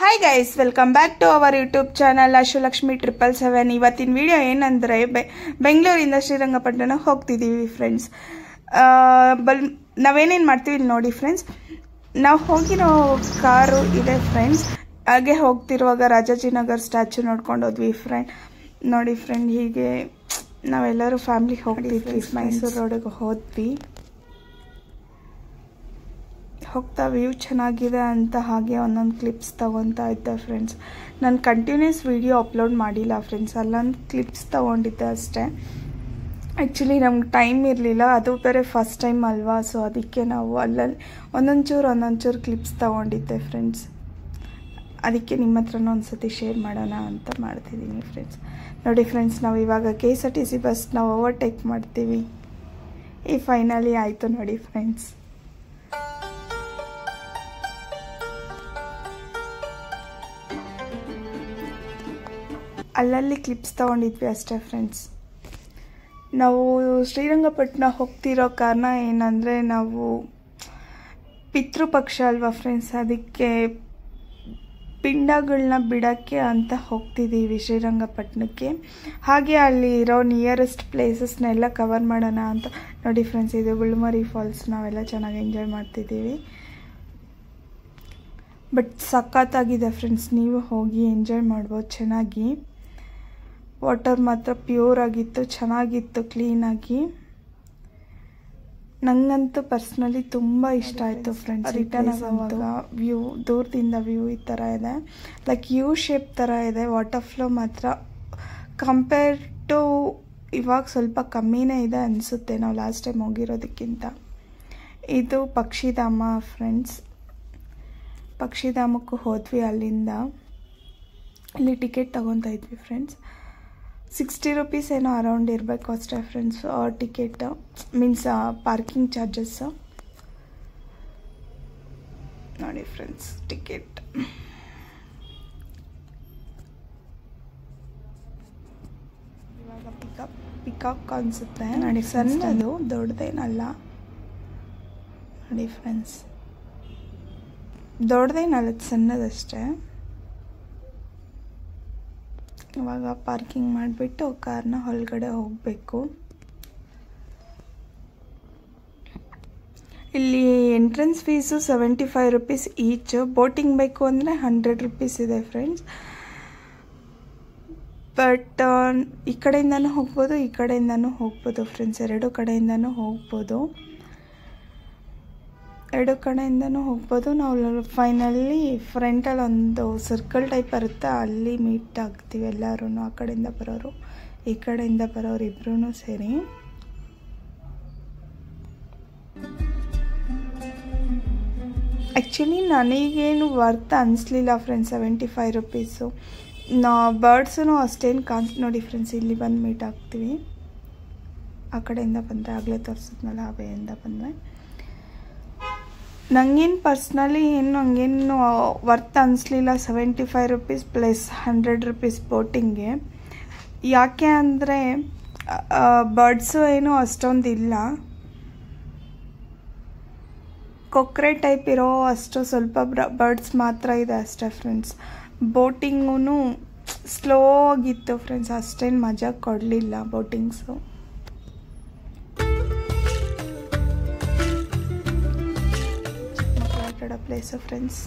Hi guys, welcome back to our YouTube channel Ashulakshmi 777. ಇವತ್ತಿನ video ಏನಂದರೆ ಬೆಂಗಳೂರಿಂದ ಶ್ರೀರಂಗಪಟ್ಟಣ ಹೋಗ್ತಿದ್ದೀವಿ ಫ್ರೆಂಡ್ಸ್. ನಾವೇನೇನು ಮಾಡ್ತೀವಿ ಇಲ್ಲಿ ನೋಡಿ ಫ್ರೆಂಡ್ಸ್. ನಾವು ಹೋಗಿರೋ ಕಾರು ಇದೆ ಫ್ರೆಂಡ್ಸ್. ಹಾಗೆ ಹೋಗ್ತಿರುವಾಗ ರಾಜಾಜಿನಗರ್ ಸ್ಟ್ಯಾಚು ನೋಡ್ಕೊಂಡು ಹೋದ್ವಿ ಫ್ರೆಂಡ್. ನೋಡಿ ಫ್ರೆಂಡ್, ಹೀಗೆ ನಾವೆಲ್ಲರೂ ಫ್ಯಾಮಿಲಿ ಹೋಗ್ತಿದ್ವಿ. ಮೈಸೂರು ರೋಡಿಗೆ ಹೋದ್ವಿ. ಹೋಗ್ತಾ ವ್ಯೂ ಚೆನ್ನಾಗಿದೆ ಅಂತ ಹಾಗೆ ಒಂದೊಂದು ಕ್ಲಿಪ್ಸ್ ತೊಗೊತಾ ಇದ್ದೆ ಫ್ರೆಂಡ್ಸ್. ನಾನು ಕಂಟಿನ್ಯೂಸ್ ವಿಡಿಯೋ ಅಪ್ಲೋಡ್ ಮಾಡಿಲ್ಲ ಫ್ರೆಂಡ್ಸ್, ಅಲ್ಲೊಂದು ಕ್ಲಿಪ್ಸ್ ತೊಗೊಂಡಿದ್ದೆ ಅಷ್ಟೇ. ಆ್ಯಕ್ಚುಲಿ ನಮ್ಗೆ ಟೈಮ್ ಇರಲಿಲ್ಲ, ಅದು ಬೇರೆ ಫಸ್ಟ್ ಟೈಮ್ ಅಲ್ವಾ, ಸೊ ಅದಕ್ಕೆ ನಾವು ಅಲ್ಲಲ್ಲಿ ಒಂದೊಂಚೂರು ಕ್ಲಿಪ್ಸ್ ತೊಗೊಂಡಿದ್ದೆ ಫ್ರೆಂಡ್ಸ್. ಅದಕ್ಕೆ ನಿಮ್ಮ ಹತ್ರನೂ ಒಂದು ಸತಿ ಶೇರ್ ಮಾಡೋಣ ಅಂತ ಮಾಡ್ತಿದ್ದೀನಿ ಫ್ರೆಂಡ್ಸ್. ನೋಡಿ ಫ್ರೆಂಡ್ಸ್, ನಾವು ಇವಾಗ KSRTC ಬಸ್ ನಾವು ಓವರ್ಟೇಕ್ ಮಾಡ್ತೀವಿ. ಈ ಫೈನಲಿ ಆಯಿತು ನೋಡಿ ಫ್ರೆಂಡ್ಸ್. ಅಲ್ಲಲ್ಲಿ ಕ್ಲಿಪ್ಸ್ ತೊಗೊಂಡಿದ್ವಿ ಅಷ್ಟೇ ಫ್ರೆಂಡ್ಸ್. ನಾವು ಶ್ರೀರಂಗಪಟ್ಟಣ ಹೋಗ್ತಿರೋ ಕಾರಣ ಏನಂದರೆ, ನಾವು ಪಿತೃಪಕ್ಷ ಅಲ್ವಾ ಫ್ರೆಂಡ್ಸ್, ಅದಕ್ಕೆ ಪಿಂಡಗಳನ್ನ ಬಿಡೋಕ್ಕೆ ಅಂತ ಹೋಗ್ತಿದ್ದೀವಿ ಶ್ರೀರಂಗಪಟ್ಟಣಕ್ಕೆ. ಹಾಗೆ ಅಲ್ಲಿ ಇರೋ ನಿಯರೆಸ್ಟ್ ಪ್ಲೇಸಸ್ನೆಲ್ಲ ಕವರ್ ಮಾಡೋಣ ಅಂತ. ನೋಡಿ ಫ್ರೆಂಡ್ಸ್, ಇದು ಬುಳ್ಮರಿ ಫಾಲ್ಸ್. ನಾವೆಲ್ಲ ಚೆನ್ನಾಗಿ ಎಂಜಾಯ್ ಮಾಡ್ತಿದ್ದೀವಿ. ಬಟ್ ಸಖತ್ತಾಗಿದೆ ಫ್ರೆಂಡ್ಸ್, ನೀವು ಹೋಗಿ ಎಂಜಾಯ್ ಮಾಡ್ಬೋದು ಚೆನ್ನಾಗಿ. ವಾಟರ್ ಮಾತ್ರ ಪ್ಯೂರ್ ಆಗಿತ್ತು, ಚೆನ್ನಾಗಿತ್ತು, ಕ್ಲೀನಾಗಿ. ನನಗಂತೂ ಪರ್ಸ್ನಲಿ ತುಂಬ ಇಷ್ಟ ಆಯಿತು ಫ್ರೆಂಡ್ಸ್. ರಿಟರ್ನ್ ಆಗುವಾಗ ವ್ಯೂ, ದೂರದಿಂದ ವ್ಯೂ ಈ ಥರ ಇದೆ, ಲೈಕ್ ಯು ಶೇಪ್ ಥರ ಇದೆ. ವಾಟರ್ ಫ್ಲೋ ಮಾತ್ರ ಕಂಪೇರ್ ಟು ಇವಾಗ ಸ್ವಲ್ಪ ಕಮ್ಮಿನೇ ಇದೆ ಅನಿಸುತ್ತೆ, ನಾವು ಲಾಸ್ಟ್ ಟೈಮ್ ಹೋಗಿರೋದಕ್ಕಿಂತ. ಇದು ಪಕ್ಷಿಧಾಮ ಫ್ರೆಂಡ್ಸ್. ಪಕ್ಷಿಧಾಮಕ್ಕೂ ಹೋದ್ವಿ. ಅಲ್ಲಿಂದ ಇಲ್ಲಿ ಟಿಕೆಟ್ ತೊಗೊತಾ ಇದ್ವಿ ಫ್ರೆಂಡ್ಸ್. 60 ರೂಪೀಸ್ ಏನೋ ಅರೌಂಡ್ ಇರಬೇಕು ಅಷ್ಟೇ friends ticket, means parking charges. ನೋಡಿ ಫ್ರೆಂಡ್ಸ್, ಟಿಕೆಟ್ ಇವಾಗ ಪಿಕಾಕ್ ಅನಿಸುತ್ತೆ ನೋಡಿ. ಸಣ್ಣದು, ದೊಡ್ಡದೇನಲ್ಲ ನೋಡಿ ಫ್ರೆಂಡ್ಸ್, ದೊಡ್ಡದೇನಲ್ಲ, ಸಣ್ಣದಷ್ಟೇ. ಇವಾಗ ಪಾರ್ಕಿಂಗ್ ಮಾಡಿಬಿಟ್ಟು ಕಾರ್ನ ಹೊರಗಡೆ ಹೋಗಬೇಕು. ಇಲ್ಲಿ entrance fees 75 rupees each. Boating ಬೇಕು ಅಂದರೆ 100 ರೂಪೀಸ್ ಇದೆ ಫ್ರೆಂಡ್ಸ್. ಬಟ್ ಈ ಕಡೆಯಿಂದನೂ ಹೋಗ್ಬೋದು, ಈ ಕಡೆಯಿಂದನೂ ಹೋಗ್ಬೋದು ಫ್ರೆಂಡ್ಸ್. ಎರಡು ಕಡೆಯಿಂದನೂ ಹೋಗ್ಬೋದು. ನಾವು ಫೈನಲಿ ಫ್ರಂಟಲ್ಲಿ ಒಂದು ಸರ್ಕಲ್ ಟೈಪ್ ಬರುತ್ತೆ, ಅಲ್ಲಿ ಮೀಟ್ ಆಗ್ತೀವಿ ಎಲ್ಲರೂ. ಆ ಕಡೆಯಿಂದ ಬರೋರು, ಈ ಕಡೆಯಿಂದ ಬರೋರು ಇಬ್ಬರೂ ಸೇರಿ. ಆ್ಯಕ್ಚುಲಿ ನನಗೇನು ವರ್ತ್ ಅನಿಸ್ಲಿಲ್ಲ ಫ್ರೆಂಡ್ಸ್ 75 ರೂಪೀಸು. ಬರ್ಡ್ಸೂ ಅಷ್ಟೇನು ನೋಡಿ ಫ್ರೆಂಡ್ಸ್, ಇಲ್ಲಿ ಬಂದು ಮೀಟ್ ಆಗ್ತೀವಿ. ಆ ಕಡೆಯಿಂದ ಬಂದರೆ, ಆಗಲೇ ತೋರಿಸಿದ್ನಲ್ಲ ಆ ವೇಯಿಂದ ಬಂದರೆ. ನನಗೇನು ಪರ್ಸ್ನಲಿ ಹಂಗೇನು ವರ್ತ್ ಅನಿಸ್ಲಿಲ್ಲ 75 ರೂಪೀಸ್ ಪ್ಲಸ್ 100 ರೂಪೀಸ್ ಬೋಟಿಂಗ್ಗೆ. ಯಾಕೆ ಅಂದರೆ ಬರ್ಡ್ಸು ಏನೂ ಅಷ್ಟೊಂದು ಇಲ್ಲ, ಕೊಕ್ರೆ ಟೈಪ್ ಇರೋ ಅಷ್ಟು ಸ್ವಲ್ಪ ಬರ್ಡ್ಸ್ ಮಾತ್ರ ಇದೆ ಅಷ್ಟೇ ಫ್ರೆಂಡ್ಸ್. ಬೋಟಿಂಗೂ ಸ್ಲೋ ಆಗಿತ್ತು ಫ್ರೆಂಡ್ಸ್, ಅಷ್ಟೇನು ಮಜಾ ಕೊಡಲಿಲ್ಲ ಬೋಟಿಂಗ್ಸು. Place friends.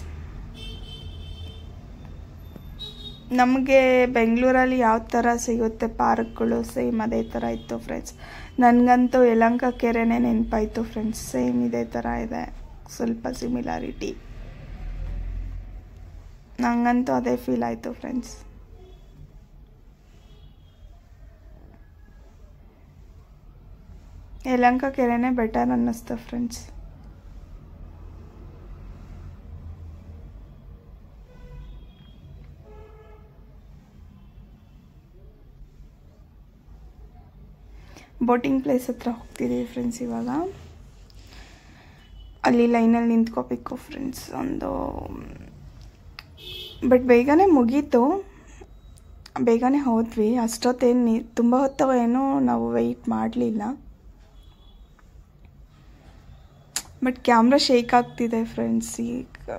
ನಮಗೆ ಬೆಂಗಳೂರಲ್ಲಿ ಯಾವ ಥರ ಸಿಗುತ್ತೆ ಪಾರ್ಕ್ಗಳು, ಸೇಮ್ ಅದೇ ಥರ ಇತ್ತು ಫ್ರೆಂಡ್ಸ್. ನನಗಂತೂ ಯಲಹಂಕ ಕೆರೆನೇ ನೆನಪಾಯಿತು ಫ್ರೆಂಡ್ಸ್. ಸೇಮ್ ಇದೇ ಥರ ಇದೆ, ಸ್ವಲ್ಪ ಸಿಮಿಲಾರಿಟಿ. ನನಗಂತೂ ಅದೇ ಫೀಲ್ ಆಯಿತು ಫ್ರೆಂಡ್ಸ್. ಯಲಹಂಕ ಕೆರೆನೇ ಬೆಟರ್ ಅನ್ನಿಸ್ತು ಫ್ರೆಂಡ್ಸ್. ಬೋಟಿಂಗ್ ಪ್ಲೇಸ್ ಹತ್ರ ಹೋಗ್ತಿದ್ದೀವಿ ಫ್ರೆಂಡ್ಸ್. ಇವಾಗ ಅಲ್ಲಿ ಲೈನಲ್ಲಿ ನಿಂತ್ಕೋಬೇಕು ಫ್ರೆಂಡ್ಸ್ ಬಟ್ ಬೇಗನೆ ಮುಗೀತು, ಬೇಗನೆ ಹೋದ್ವಿ. ಅಷ್ಟೊತ್ತೇನು ತುಂಬ ಹೊತ್ತವೇನೋ ನಾವು ವೆಯ್ಟ್ ಮಾಡಲಿಲ್ಲ. ಬಟ್ ಕ್ಯಾಮ್ರಾ ಶೇಕ್ ಆಗ್ತಿದೆ ಫ್ರೆಂಡ್ಸ್. ಈಗ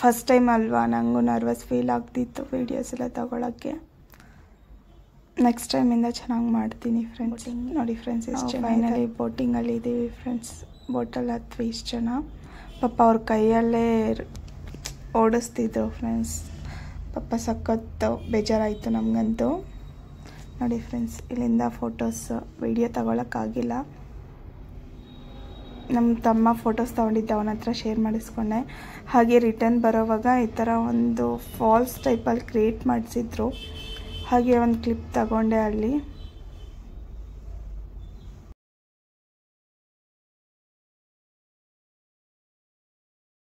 ಫಸ್ಟ್ ಟೈಮ್ ಅಲ್ವಾ, ನನಗೂ ನರ್ವಸ್ ಫೀಲ್ ಆಗ್ತಿತ್ತು ವೀಡಿಯೋಸ್ ಎಲ್ಲ ತಗೊಳ್ಳೋಕ್ಕೆ. ನೆಕ್ಸ್ಟ್ ಟೈಮಿಂದ ಚೆನ್ನಾಗಿ ಮಾಡ್ತೀನಿ ಫ್ರೆಂಡ್ಸ್. ನೋಡಿ ಫ್ರೆಂಡ್ಸ್, ಎಷ್ಟು ಫೈನಲಿ ಬೋಟಿಂಗಲ್ಲಿ ಇದ್ದೀವಿ ಫ್ರೆಂಡ್ಸ್. ಬೋಟಲ್ಲಿ ಹತ್ವಿ ಇಷ್ಟು ಜನ. ಪಾಪ ಅವ್ರ ಕೈಯಲ್ಲೇ ಓಡಿಸ್ತಿದ್ರು ಫ್ರೆಂಡ್ಸ್. ಪಾಪ ಸಖತ್ತು ಬೇಜಾರಾಯಿತು ನಮಗಂತೂ. ನೋಡಿ ಫ್ರೆಂಡ್ಸ್, ಇಲ್ಲಿಂದ ಫೋಟೋಸ್ ವಿಡಿಯೋ ತಗೊಳಕ್ಕಾಗಿಲ್ಲ. ನಮ್ಮ ತಮ್ಮ ಫೋಟೋಸ್ ತೊಗೊಂಡಿದ್ದೆ, ಅವನ ಹತ್ರ ಶೇರ್ ಮಾಡಿಸ್ಕೊಂಡೆ. ಹಾಗೆ ರಿಟರ್ನ್ ಬರೋವಾಗ ಈ ಥರ ಒಂದು ಫಾಲ್ಸ್ ಟೈಪಲ್ಲಿ ಕ್ರಿಯೇಟ್ ಮಾಡಿಸಿದ್ರು. ಹಾಗೆ ಒಂದು ಕ್ಲಿಪ್ ತಗೊಂಡೆ ಅಲ್ಲಿ.